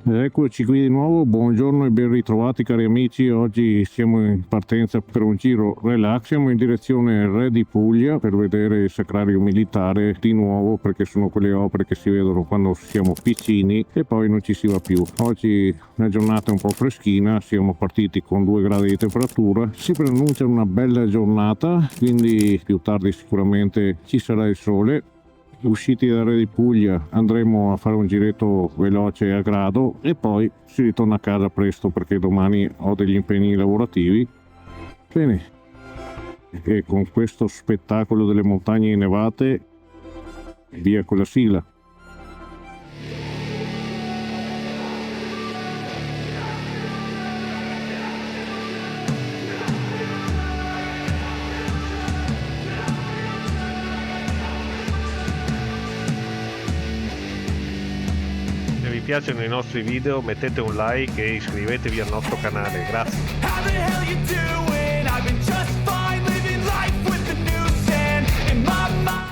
Eccoci qui di nuovo, buongiorno e ben ritrovati cari amici. Oggi siamo in partenza per un giro relax, siamo in direzione Re di Puglia per vedere il Sacrario Militare di nuovo, perché sono quelle opere che si vedono quando siamo piccini e poi non ci si va più. Oggi una giornata un po' freschina, siamo partiti con 2 gradi di temperatura, si preannuncia una bella giornata, quindi più tardi sicuramente ci sarà il sole. Usciti da Re di Puglia andremo a fare un giretto veloce a grado e poi si ritorna a casa presto perché domani ho degli impegni lavorativi. Bene, e con questo spettacolo delle montagne innevate, via con la sigla. Se vi piacciono i nostri video mettete un like e iscrivetevi al nostro canale, grazie. How the hell you doing? I've been just fine living life with the new sand in my mind.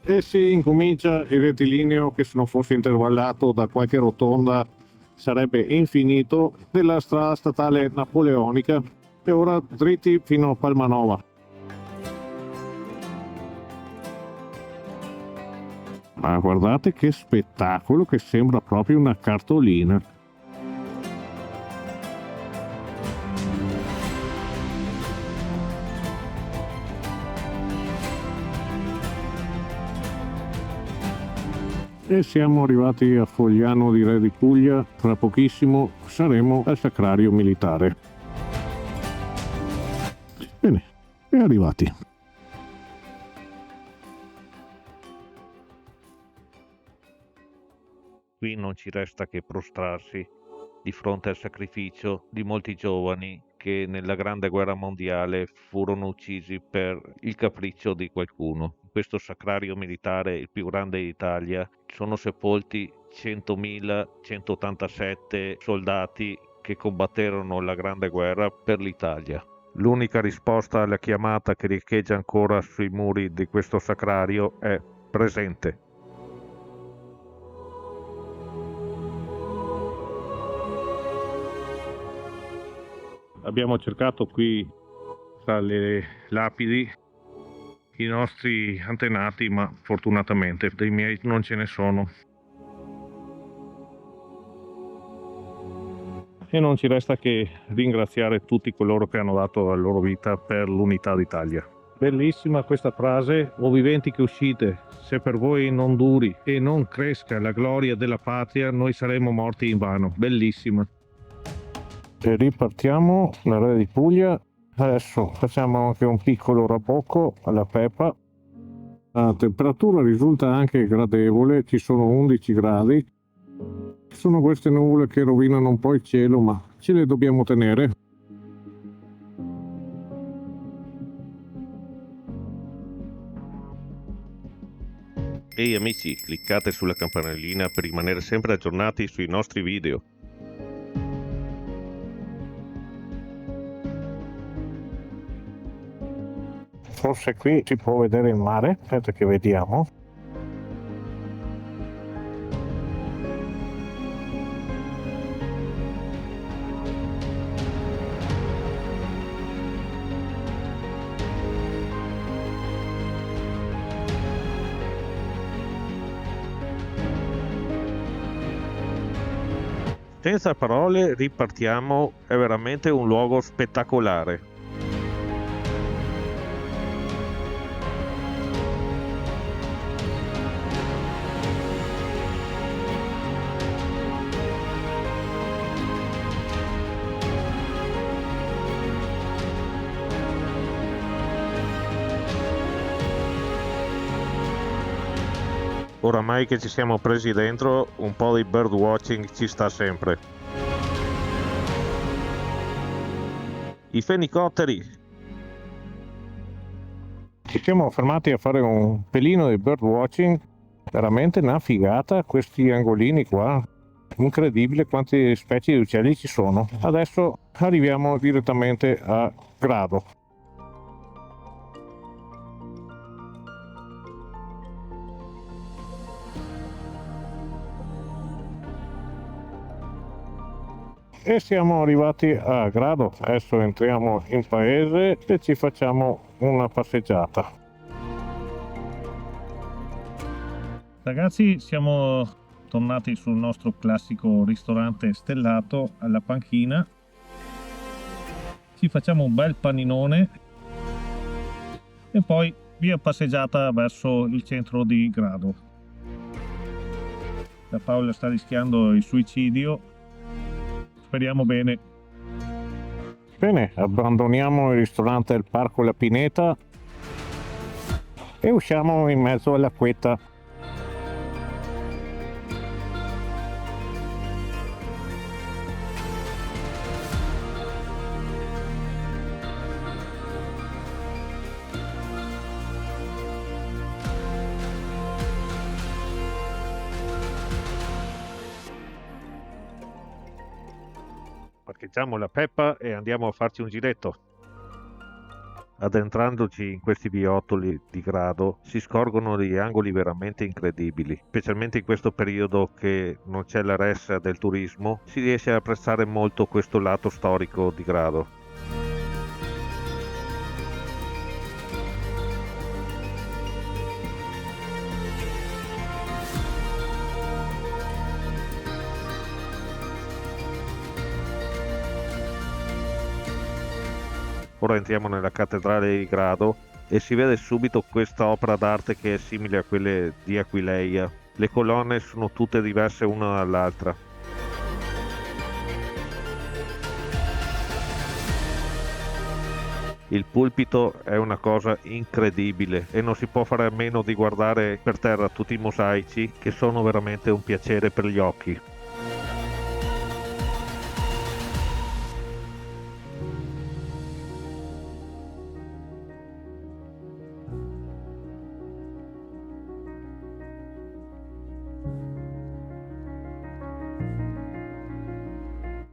E si incomincia il rettilineo che, se non fosse intervallato da qualche rotonda, sarebbe infinito, della strada statale napoleonica, e ora dritti fino a Palmanova. Ma guardate che spettacolo, che sembra proprio una cartolina. E siamo arrivati a Fogliano di Re di Puglia, tra pochissimo saremo al Sacrario Militare. Bene, è arrivati. Qui non ci resta che prostrarsi di fronte al sacrificio di molti giovani che nella Grande Guerra Mondiale furono uccisi per il capriccio di qualcuno. In questo sacrario militare, il più grande d'Italia, sono sepolti 100.187 soldati che combatterono la Grande Guerra per l'Italia. L'unica risposta alla chiamata che riecheggia ancora sui muri di questo sacrario è presente. Abbiamo cercato qui tra le lapidi i nostri antenati, ma fortunatamente dei miei non ce ne sono. E non ci resta che ringraziare tutti coloro che hanno dato la loro vita per l'unità d'Italia. Bellissima questa frase: o viventi che uscite, se per voi non duri e non cresca la gloria della patria, noi saremo morti invano. Bellissima. E ripartiamo da Re di Puglia. Adesso facciamo anche un piccolo rabocco alla Pepa. La temperatura risulta anche gradevole, ci sono 11 gradi. Sono queste nuvole che rovinano un po' il cielo, ma ce le dobbiamo tenere. Ehi amici, cliccate sulla campanellina per rimanere sempre aggiornati sui nostri video. Forse qui si può vedere il mare, aspetta che vediamo. Senza parole, ripartiamo, è veramente un luogo spettacolare. Oramai che ci siamo presi dentro, un po' di birdwatching ci sta sempre. I fenicotteri! Ci siamo fermati a fare un pelino di birdwatching, veramente una figata questi angolini qua, incredibile quante specie di uccelli ci sono. Adesso arriviamo direttamente a Grado. E siamo arrivati a Grado, adesso entriamo in paese e ci facciamo una passeggiata. Ragazzi, siamo tornati sul nostro classico ristorante stellato alla panchina. Ci facciamo un bel paninone e poi via passeggiata verso il centro di Grado. La Paola sta rischiando il suicidio. Speriamo bene. Bene, abbandoniamo il ristorante del Parco La Pineta e usciamo in mezzo all'acquetta. Parcheggiamo la Peppa e andiamo a farci un giretto. Addentrandoci in questi viottoli di Grado si scorgono degli angoli veramente incredibili, specialmente in questo periodo che non c'è la ressa del turismo, si riesce a apprezzare molto questo lato storico di Grado. Ora entriamo nella cattedrale di Grado e si vede subito questa opera d'arte che è simile a quelle di Aquileia. Le colonne sono tutte diverse una dall'altra. Il pulpito è una cosa incredibile e non si può fare a meno di guardare per terra tutti i mosaici che sono veramente un piacere per gli occhi.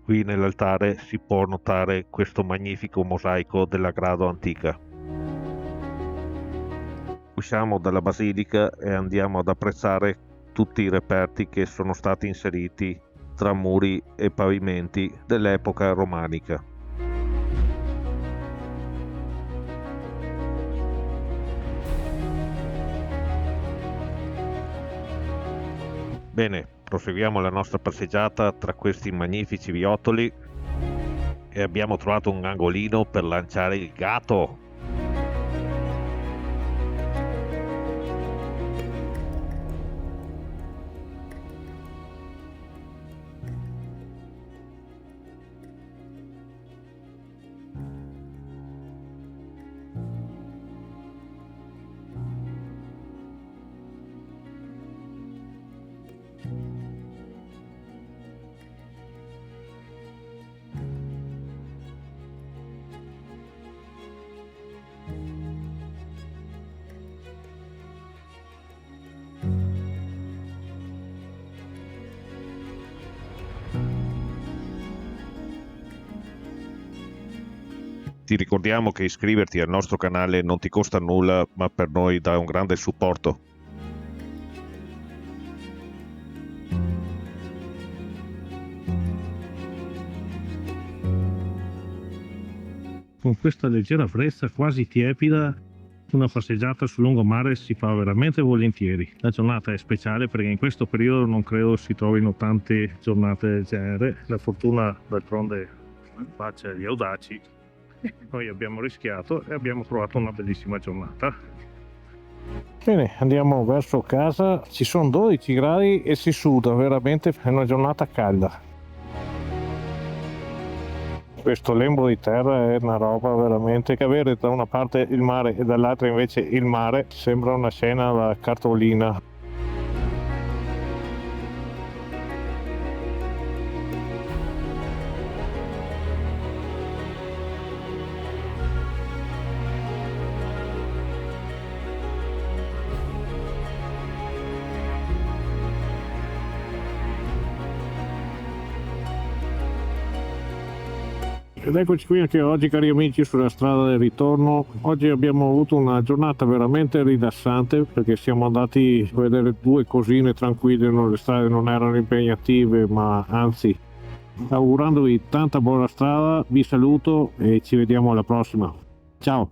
Qui nell'altare si può notare questo magnifico mosaico della Grado antica. Usciamo dalla basilica e andiamo ad apprezzare tutti i reperti che sono stati inseriti tra muri e pavimenti dell'epoca romanica. Bene, proseguiamo la nostra passeggiata tra questi magnifici viottoli e abbiamo trovato un angolino per lanciare il gatto. Ti ricordiamo che iscriverti al nostro canale non ti costa nulla, ma per noi dà un grande supporto. Con questa leggera fresca quasi tiepida, una passeggiata sul lungomare si fa veramente volentieri. La giornata è speciale perché in questo periodo non credo si trovino tante giornate del genere. La fortuna d'altronde faccia agli audaci. Noi abbiamo rischiato e abbiamo trovato una bellissima giornata. Bene, andiamo verso casa. Ci sono 12 gradi e si suda, veramente è una giornata calda. Questo lembo di terra è una roba veramente che avere da una parte il mare e dall'altra invece il mare sembra una scena da cartolina. Ed eccoci qui anche oggi, cari amici, sulla strada del ritorno. Oggi abbiamo avuto una giornata veramente rilassante perché siamo andati a vedere due cosine tranquille, le strade non erano impegnative, ma anzi. Augurandovi tanta buona strada, vi saluto e ci vediamo alla prossima. Ciao!